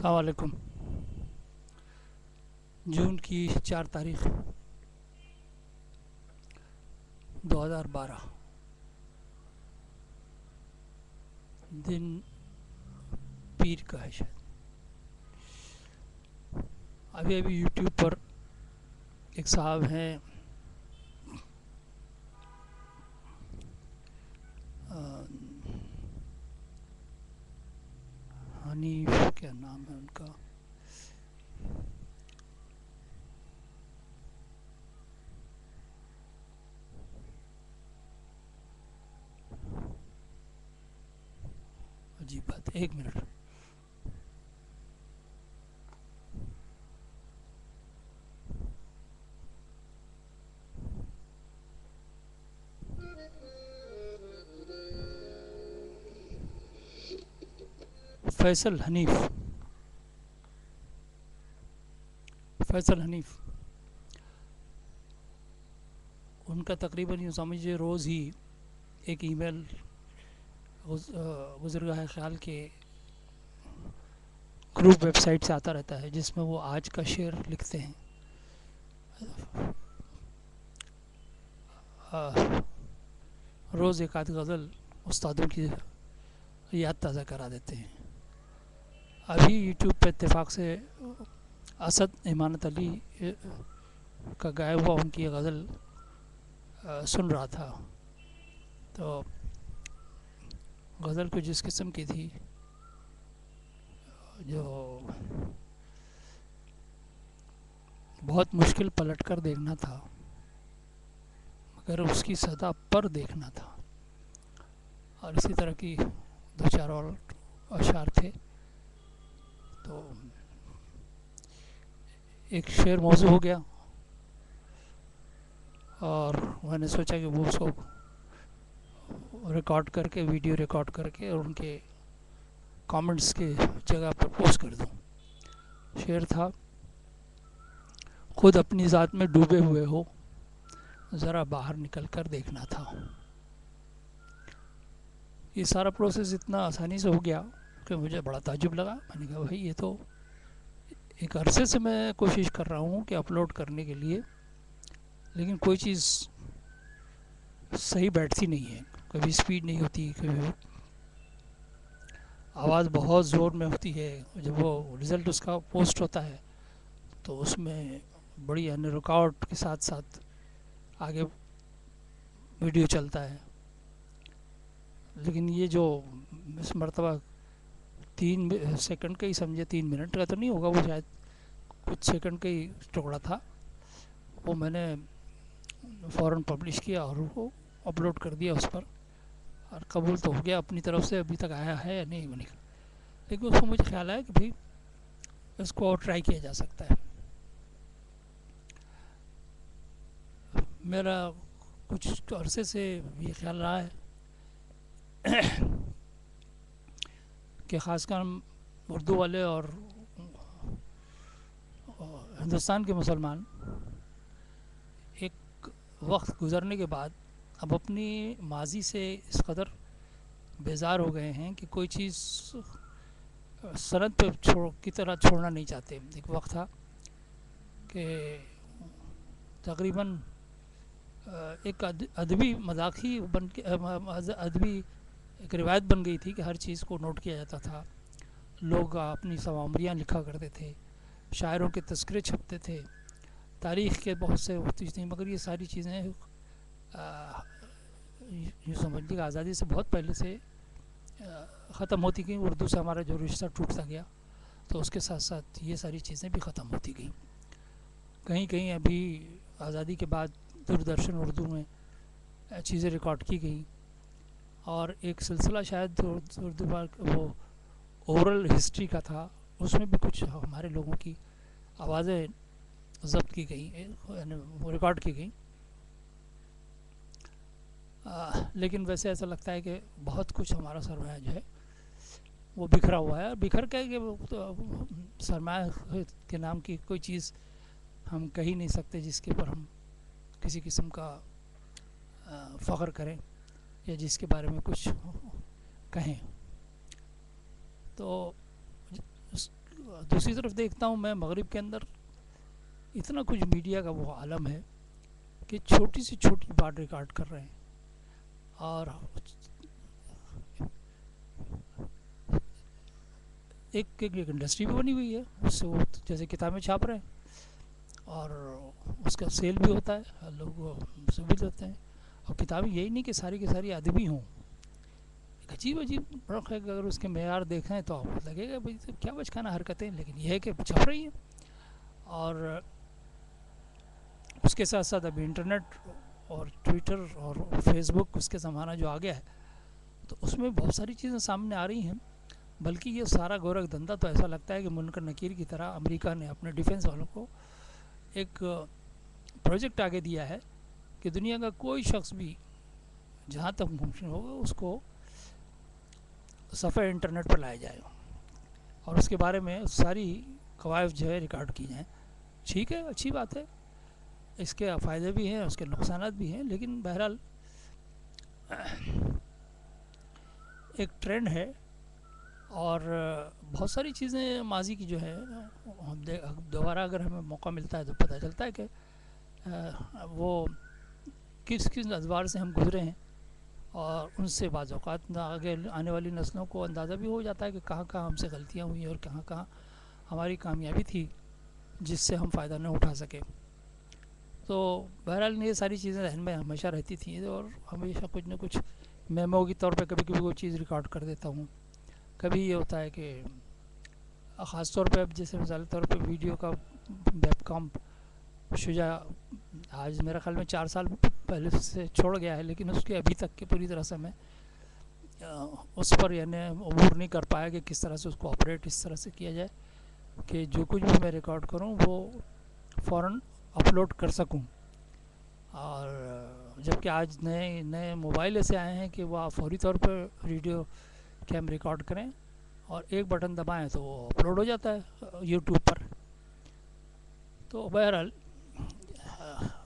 السلام علیکم۔ جون کی 4 تاریخ 2012 دن پیر کا ہے شاید۔ ابھی یوٹیوب پر ایک صاحب ہیں حنیف، کیا نام ہے ان کا، عجیب بات ہے، 1 منٹ۔ فیصل حنیف ان کا تقریباً یوں سمجھے روز ہی ایک ای میل گزرگاہ خیال کے گروپ ویب سائٹ سے آتا رہتا ہے، جس میں وہ آج کا شعر لکھتے ہیں۔ روز ایک آدھ غزل استادوں کی یاد تازہ کرا دیتے ہیں۔ ابھی یوٹیوب پہ اتفاق سے اسد امانت علی کا گایا ہوا ان کی غزل سن رہا تھا، تو غزل کو جس قسم کی تھی، جو بہت مشکل پلٹ کر دیکھنا تھا مگر اس کی صدا پر دیکھنا تھا، اور اسی طرح کی 2-4 اور اشعار تھے۔ تو ایک شعر موضوع ہو گیا اور میں نے سوچا کہ وہ اس کو ریکارڈ کر کے، ویڈیو ریکارڈ کر کے، اور ان کے کامنٹس کے جگہ پر پوسٹ کر دوں۔ شعر تھا: خود اپنی ذات میں ڈوبے ہوئے ہو، ذرا باہر نکل کر دیکھنا تھا۔ یہ سارا پروسیس اتنا آسانی سے ہو گیا کہ مجھے بڑا تعجب لگا۔ میں نے کہا بھائی، یہ تو ایک عرصے سے میں کوشش کر رہا ہوں کہ اپلوڈ کرنے کے لیے، لیکن کوئی چیز صحیح بیٹھتی نہیں ہے، کبھی سپیڈ نہیں ہوتی، کبھی آواز بہت زور میں ہوتی ہے۔ جب وہ رزلٹ اس کا پوسٹ ہوتا ہے تو اس میں بڑی یعنی ریکارڈ کے ساتھ ساتھ آگے ویڈیو چلتا ہے، لیکن یہ جو اس مرتبہ 3 سیکنڈ کا ہی سمجھے، 3 منٹ کا تو نہیں ہوگا، وہ شاید کچھ سیکنڈ کا ہی ٹکڑا تھا، وہ میں نے فوراً پبلش کیا اور وہ اپلوڈ کر دیا اس پر، اور قبول تو ہو گیا اپنی طرف سے۔ ابھی تک آیا ہے یا نہیں، لیکن اس کو مجھے خیال آیا کہ بھائی اس کو اور ٹرائی کیا جا سکتا ہے۔ میرا کچھ عرصے سے یہ خیال رہا ہے کہ خاص کر اردو والے اور ہندوستان کے مسلمان ایک وقت گزرنے کے بعد اب اپنی ماضی سے اس قدر بیزار ہو گئے ہیں کہ کوئی چیز سند پہ کی طرح چھوڑنا نہیں چاہتے۔ ایک وقت تھا کہ تقریباً ایک ادبی مذاقی بن کے ادبی ایک روایت بن گئی تھی کہ ہر چیز کو نوٹ کیا جاتا تھا، لوگ اپنی سوانبریاں لکھا کرتے تھے، شاعروں کے تذکرے چھپتے تھے، تاریخ کے بہت سے ہوتی تھیں، مگر یہ ساری چیزیں یہ سمجھ لیجیے کہ آزادی سے بہت پہلے سے ختم ہوتی گئیں۔ اردو سے ہمارا جو رشتہ ٹوٹتا گیا تو اس کے ساتھ ساتھ یہ ساری چیزیں بھی ختم ہوتی گئیں۔ کہیں کہیں ابھی آزادی کے بعد دوردرشن اردو میں چیزیں ریکارڈ کی گئیں، اور ایک سلسلہ شاید اردو وہ اورل ہسٹری کا تھا، اس میں بھی کچھ ہمارے لوگوں کی آوازیں ضبط کی گئیں، یعنی ریکارڈ کی گئیں۔ لیکن ویسے ایسا لگتا ہے کہ بہت کچھ ہمارا سرمایہ جو ہے وہ بکھرا ہوا ہے، بکھر کے کہ سرمایہ کے نام کی کوئی چیز ہم کہہ نہیں سکتے جس کے اوپر ہم کسی قسم کا فخر کریں یا جس کے بارے میں کچھ کہیں۔ تو دوسری طرف دیکھتا ہوں میں مغرب کے اندر اتنا کچھ میڈیا کا وہ عالم ہے کہ چھوٹی سی چھوٹی بات ریکارڈ کر رہے ہیں، اور ایک انڈسٹری بھی بنی ہوئی ہے اس سے، وہ جیسے کتابیں چھاپ رہے ہیں اور اس کا سیل بھی ہوتا ہے، لوگ سے بھی لیتے ہیں. اور کتابیں یہی نہیں کہ ساری کی ساری ادبی ہوں، ایک عجیب رخ ہے کہ اگر اس کے معیار دیکھیں تو آپ کو لگے گا بھائی کیا بچکانہ حرکتیں، لیکن یہ ہے کہ چھپ رہی ہیں. اور اس کے ساتھ ساتھ ابھی انٹرنیٹ اور ٹویٹر اور فیس بک اس کے زمانہ جو آ گیا ہے، تو اس میں بہت ساری چیزیں سامنے آ رہی ہیں. بلکہ یہ سارا گورکھ دھندا تو ایسا لگتا ہے کہ منکر نکیر کی طرح امریکہ نے اپنے ڈیفنس والوں کو ایک پروجیکٹ آگے دیا ہے کہ دنیا کا کوئی شخص بھی جہاں تک ممکن ہوگا اس کو صفحہ انٹرنیٹ پر لایا جائے اور اس کے بارے میں ساری قواعد جو ہے ریکارڈ کی جائیں. ٹھیک ہے، اچھی بات ہے، اس کے فائدے بھی ہیں، اس کے نقصانات بھی ہیں، لیکن بہرحال ایک ٹرینڈ ہے. اور بہت ساری چیزیں ماضی کی جو ہے دوبارہ اگر ہمیں موقع ملتا ہے تو پتہ چلتا ہے کہ وہ کس ادوار سے ہم گزرے ہیں، اور ان سے بعض اوقات آگے آنے والی نسلوں کو اندازہ بھی ہو جاتا ہے کہ کہاں کہاں ہم سے غلطیاں ہوئی اور کہاں کہاں ہماری کامیابی تھی جس سے ہم فائدہ نہ اٹھا سکے. تو بہرحال یہ ساری چیزیں ذہن میں ہمیشہ رہتی تھیں، اور ہمیشہ کچھ نہ کچھ میمو کے طور پہ کبھی کبھی وہ چیز ریکارڈ کر دیتا ہوں. کبھی یہ ہوتا ہے کہ خاص طور پہ اب جیسے مثال طور پہ ویڈیو کا ویب کام شجاع آج میرا خیال میں 4 سال پہلے سے چھوڑ گیا ہے، لیکن اس کے ابھی تک کے پوری طرح سے میں اس پر یعنی عبور نہیں کر پایا کہ کس طرح سے اس کو آپریٹ اس طرح سے کیا جائے کہ جو کچھ بھی میں ریکارڈ کروں وہ فوراً اپلوڈ کر سکوں. اور جبکہ آج نئے موبائل ایسے آئے ہیں کہ وہ آپ فوری طور پر ویڈیو کہ ہم ریکارڈ کریں اور ایک بٹن دبائیں تو وہ اپلوڈ ہو جاتا ہے یوٹیوب پر. تو بہرحال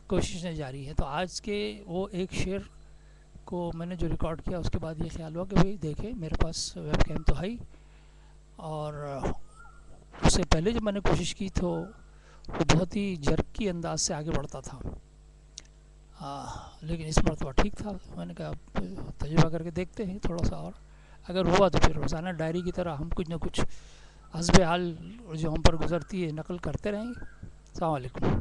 کوششیں جاری ہیں. تو آج کے وہ ایک شعر کو میں نے جو ریکارڈ کیا اس کے بعد یہ خیال ہوا کہ بھئی دیکھیں میرے پاس ویب کیم تو ہے ہی، اور اس سے پہلے جب میں نے کوشش کی تو وہ بہت ہی جرکی انداز سے آگے بڑھتا تھا، لیکن اس مرتبہ ٹھیک تھا. میں نے کہا تجربہ کر کے دیکھتے ہیں تھوڑا سا، اور اگر ہوا تو پھر روزانہ ڈائری کی طرح ہم کچھ نہ کچھ حسب حال جو ہم پر گزرتی ہے نقل کرتے رہیں گے. السلام علیکم.